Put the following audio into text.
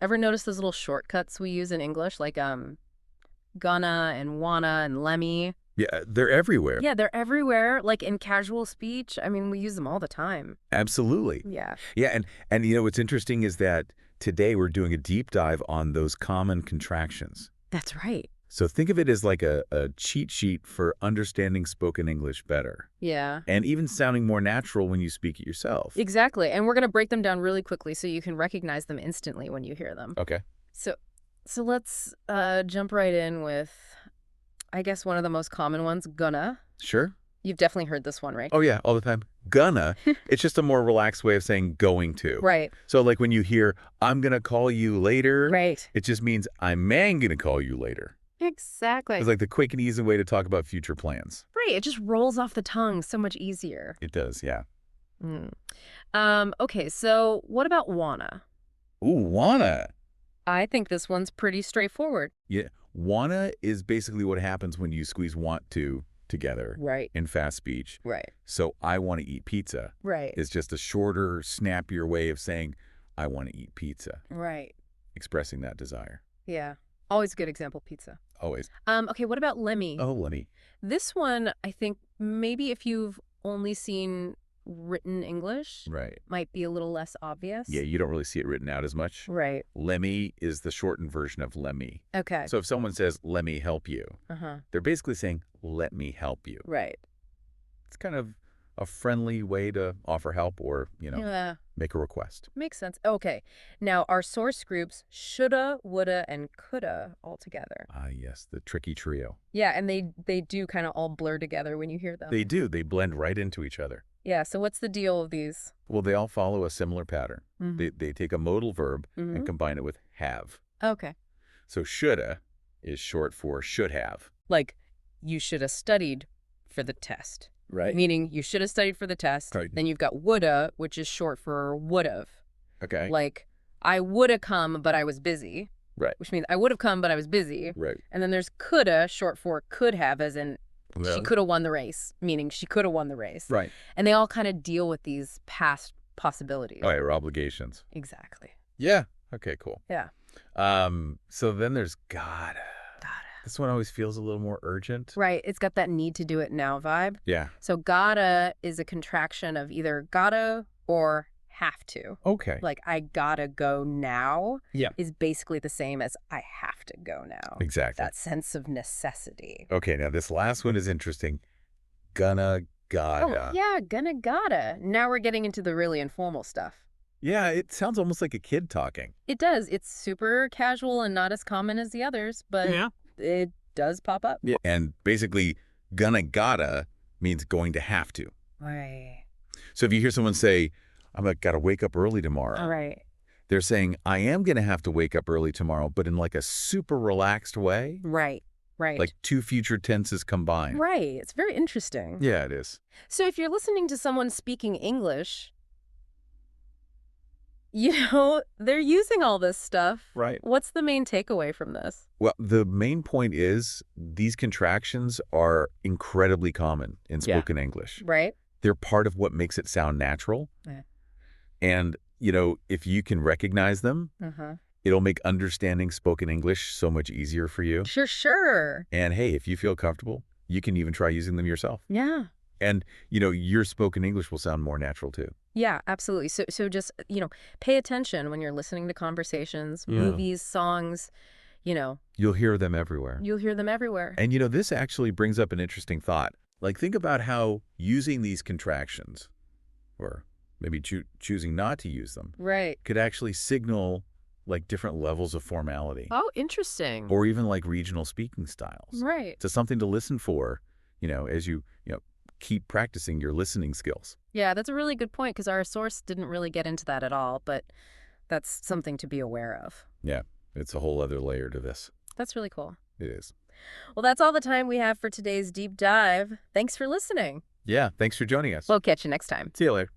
Ever notice those little shortcuts we use in English, like gonna and wanna and lemme? Yeah, they're everywhere. Yeah, they're everywhere, like in casual speech. I mean, we use them all the time. Absolutely. Yeah. Yeah, and what's interesting is that today we're doing a deep dive on those common contractions. That's right. So think of it as like a cheat sheet for understanding spoken English better Yeah. and even sounding more natural when you speak it yourself. Exactly. And we're going to break them down really quickly so you can recognize them instantly when you hear them. Okay. So let's jump right in with, I guess, one of the most common ones, gonna. Sure. You've definitely heard this one, right? Oh, yeah, all the time. Gonna, it's just a more relaxed way of saying going to. Right. So like when you hear, I'm going to call you later, Right. it just means I'm going to call you later. Exactly. It's like the quick and easy way to talk about future plans. Right. It just rolls off the tongue so much easier. It does, yeah. Mm. Okay, so what about wanna? Ooh, wanna. I think this one's pretty straightforward. Yeah, wanna is basically what happens when you squeeze want to together Right. in fast speech. Right. So I want to eat pizza Right. is just a shorter, snappier way of saying I want to eat pizza, Right. expressing that desire. Yeah. Always a good example, pizza. Always. Okay, what about Lemme? Oh, Lenny. This one, I think maybe if you've only seen written English, Right. might be a little less obvious. Yeah, you don't really see it written out as much. Right. Lemmy is the shortened version of Lemmy. Okay. So if someone says, let me help you, Uh-huh. they're basically saying, let me help you. Right. It's kind of a friendly way to offer help or, Yeah. make a request. Makes sense. Okay. Now, our source groups, shoulda, woulda, and coulda all together. Ah, yes, the tricky trio. Yeah, and they do kind of all blur together when you hear them. They do. They blend right into each other. Yeah, so what's the deal with these? Well, they all follow a similar pattern. Mhm. They take a modal verb Mhm. and combine it with have. Okay. So shoulda is short for should have. Like, you should have studied for the test. Right. Meaning you should have studied for the test. Right. Then you've got woulda, which is short for would've. Okay. Like, I woulda come, but I was busy. Right. Which means I would have come, but I was busy. Right. And then there's coulda, short for could have, as in she Well, could have won the race, meaning she could have won the race. right. And they all kind of deal with these past possibilities. Oh, yeah, or obligations. Exactly. Yeah. Okay, cool. Yeah. So then there's gotta. Gotta. This one always feels a little more urgent. Right. It's got that need to do it now vibe. Yeah. So gotta is a contraction of either gotta or have to. Okay. Like, I gotta go now Yeah. is basically the same as I have to go now. Exactly. That sense of necessity. Okay, now this last one is interesting. Gonna, gotta. Oh, yeah, gonna gotta. Now we're getting into the really informal stuff. Yeah, it sounds almost like a kid talking. It does. It's super casual and not as common as the others, but it does pop up. Yeah. And basically, gonna, gotta means going to have to. Right. So if you hear someone say, gotta wake up early tomorrow. All right. They're saying, I am gonna have to wake up early tomorrow, but in like a super relaxed way. Right. Right. Like two future tenses combined. Right. It's very interesting. Yeah, it is. So if you're listening to someone speaking English, they're using all this stuff. Right. What's the main takeaway from this? Well, the main point is these contractions are incredibly common in spoken English. Right. They're part of what makes it sound natural. Yeah. And, if you can recognize them, Uh-huh. it'll make understanding spoken English so much easier for you. Sure. And hey, if you feel comfortable, you can even try using them yourself. Yeah. And, your spoken English will sound more natural too. Yeah, absolutely. So just, pay attention when you're listening to conversations, movies, songs, You'll hear them everywhere. you'll hear them everywhere. And, this actually brings up an interesting thought. Like, think about how using these contractions, or maybe choosing not to use them, Right. could actually signal, like, different levels of formality. Oh, interesting. Or even, like, regional speaking styles. Right. So something to listen for, as you keep practicing your listening skills. Yeah, that's a really good point because our source didn't really get into that at all, but that's something to be aware of. Yeah, it's a whole other layer to this. That's really cool. It is. Well, that's all the time we have for today's deep dive. Thanks for listening. Yeah, thanks for joining us. We'll catch you next time. See you later.